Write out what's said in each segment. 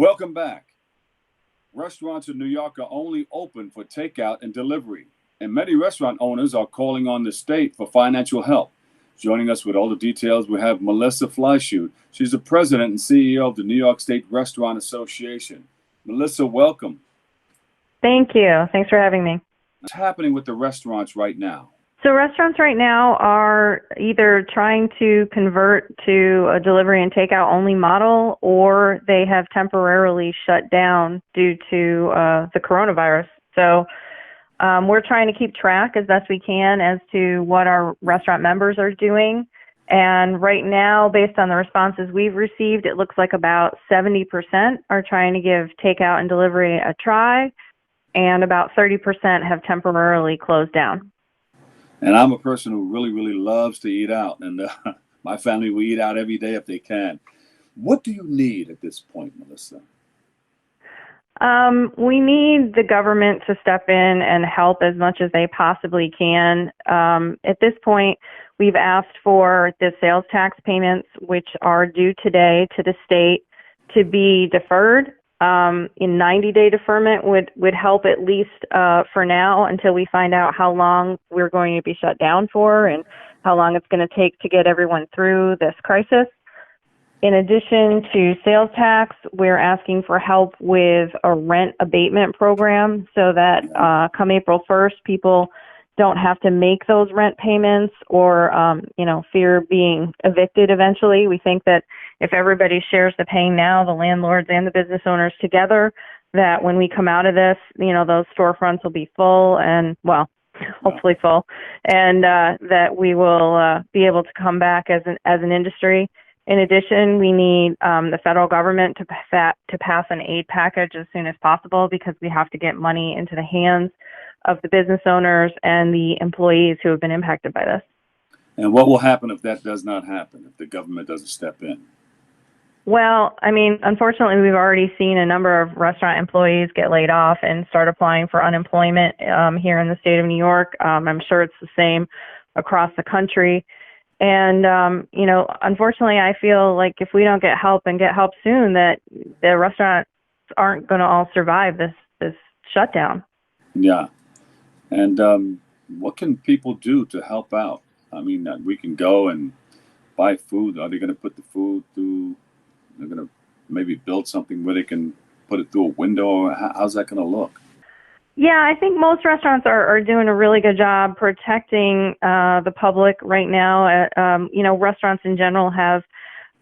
Welcome back. Restaurants in New York are only open for takeout and delivery, and many restaurant owners are calling on the state for financial help. Joining us with all the details, we have Melissa Fleischut. She's the president and CEO of the New York State Restaurant Association. Melissa, welcome. Thank you. Thanks for having me. What's happening with the restaurants right now? So restaurants right now are either trying to convert to a delivery and takeout only model, or they have temporarily shut down due to the coronavirus. So we're trying to keep track as best we can as to what our restaurant members are doing. And right now, based on the responses we've received, it looks like about 70% are trying to give takeout and delivery a try, and about 30% have temporarily closed down. And I'm a person who really, really loves to eat out. And my family will eat out every day if they can. What do you need at this point, Melissa? We need the government to step in and help as much as they possibly can. At this point, we've asked for the sales tax payments, which are due today to the state, to be deferred. In 90-day deferment would help at least for now, until we find out how long we're going to be shut down for and how long it's going to take to get everyone through this crisis. In addition to sales tax, we're asking for help with a rent abatement program so that come April 1st, people don't have to make those rent payments or, fear being evicted eventually. We think that if everybody shares the pain now, the landlords and the business owners together, that when we come out of this, those storefronts will be full and, hopefully full, and that we will be able to come back as an industry. In addition, we need the federal government to pass an aid package as soon as possible, because we have to get money into the hands of the business owners and the employees who have been impacted by this. And what will happen if that does not happen, if the government doesn't step in? Well, unfortunately, we've already seen a number of restaurant employees get laid off and start applying for unemployment here in the state of New York. I'm sure it's the same across the country. And, unfortunately, I feel like if we don't get help and get help soon, that the restaurants aren't going to all survive this shutdown. Yeah. And what can people do to help out? We can go and buy food. Are they going to put the food through? They're going to maybe build something where they can put it through a window? Or how's that going to look? Yeah, I think most restaurants are doing a really good job protecting the public right now. Restaurants in general have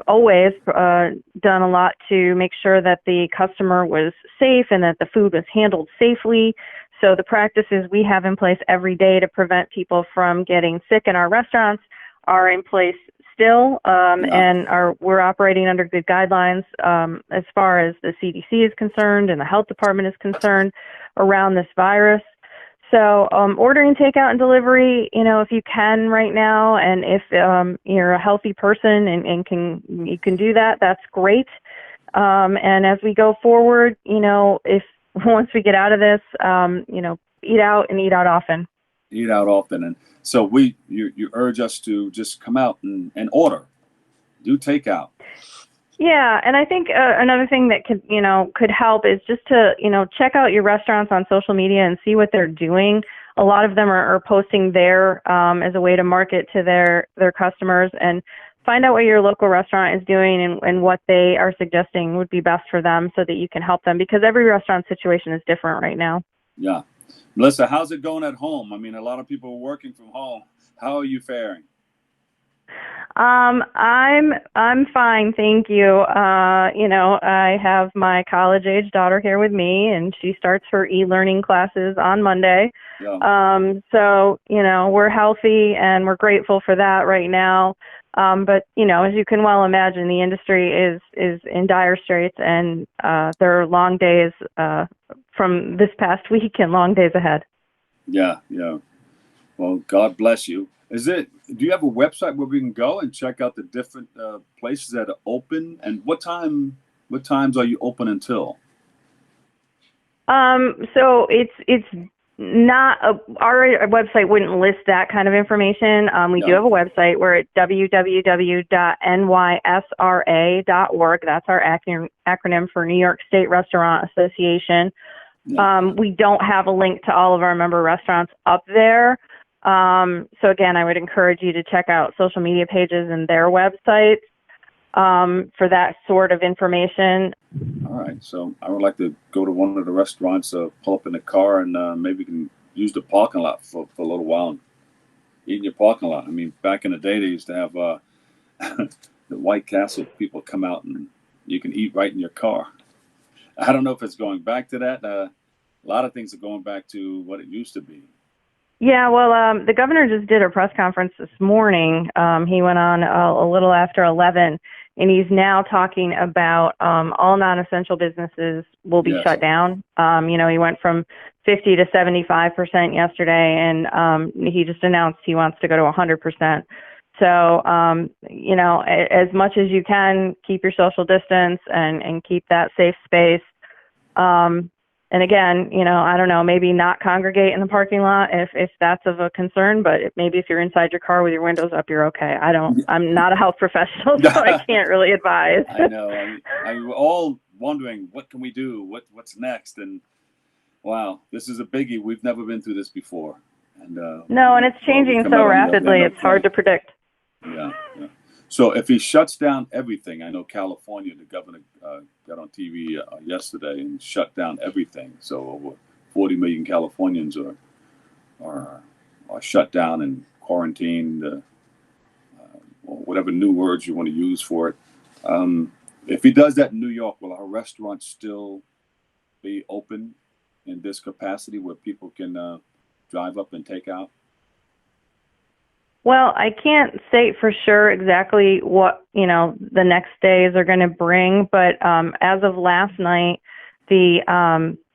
always done a lot to make sure that the customer was safe and that the food was handled safely. So the practices we have in place every day to prevent people from getting sick in our restaurants are in place still, and we're operating under good guidelines as far as the CDC is concerned and the health department is concerned around this virus. So ordering takeout and delivery, if you can right now, and if you're a healthy person and you can do that, that's great. And as we go forward, if once we get out of this, eat out and eat out often. Eat out often. And so you urge us to just come out and order, do takeout. Yeah, and I think another thing that could help is just to check out your restaurants on social media and see what they're doing. A lot of them are posting there as a way to market to their customers, and find out what your local restaurant is doing and what they are suggesting would be best for them, so that you can help them, because every restaurant situation is different right now. Yeah. Melissa, how's it going at home? A lot of people are working from home. How are you faring? I'm fine, thank you. I have my college-age daughter here with me, and she starts her e-learning classes on Monday. Yeah. So we're healthy and we're grateful for that right now. But as you can well imagine, the industry is in dire straits, and there are long days from this past week and long days ahead. Yeah. Well, God bless you. Do you have a website where we can go and check out the different places that are open? And what times are you open until? So it's Our website wouldn't list that kind of information. We do have a website. We're at www.nysra.org. That's our acronym for New York State Restaurant Association. We don't have a link to all of our member restaurants up there. So again, I would encourage you to check out social media pages and their websites for that sort of information. All right, so I would like to go to one of the restaurants, pull up in the car, and maybe we can use the parking lot for a little while and eat in your parking lot. I mean, back in the day, they used to have the White Castle people come out and you can eat right in your car. I don't know if it's going back to that. A lot of things are going back to what it used to be. Yeah, well, the governor just did a press conference this morning. He went on a little after 11, and he's now talking about all non-essential businesses will be shut down. You know, he went from 50 to 75% yesterday, and he just announced he wants to go to 100%. So, you know, as much as you can, keep your social distance and keep that safe space. And again, you know, I don't know, maybe not congregate in the parking lot if that's of a concern, but maybe if you're inside your car with your windows up, you're okay. I'm not a health professional, so I can't really advise. I know. We're all wondering, what can we do? What's next? And wow, this is a biggie. We've never been through this before. And no, and it's changing so rapidly. It's hard to predict. Yeah. So if he shuts down everything, I know California, the governor got on TV yesterday and shut down everything. So over 40 million Californians are shut down and quarantined, or whatever new words you want to use for it. If he does that in New York, will our restaurants still be open in this capacity where people can drive up and take out? Well, I can't say for sure exactly what, you know, the next days are going to bring, but as of last night, the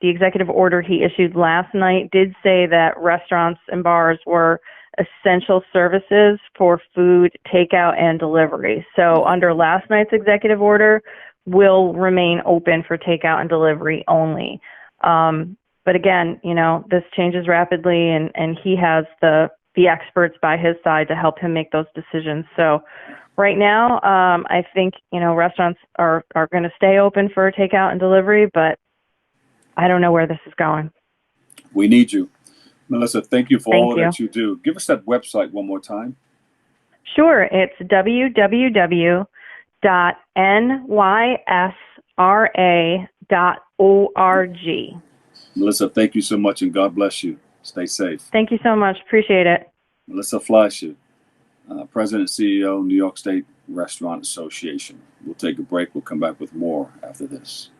executive order he issued last night did say that restaurants and bars were essential services for food takeout and delivery. So under last night's executive order, will remain open for takeout and delivery only. But again, you know, this changes rapidly, and he has the experts by his side to help him make those decisions. So right now, I think, you know, restaurants are going to stay open for takeout and delivery, but I don't know where this is going. We need you. Melissa, thank you for all that you do. Give us that website one more time. Sure. It's www.nysra.org. Melissa, thank you so much, and God bless you. Stay safe. Thank you so much. Appreciate it. Melissa Fleischut, President and CEO, New York State Restaurant Association. We'll take a break. We'll come back with more after this.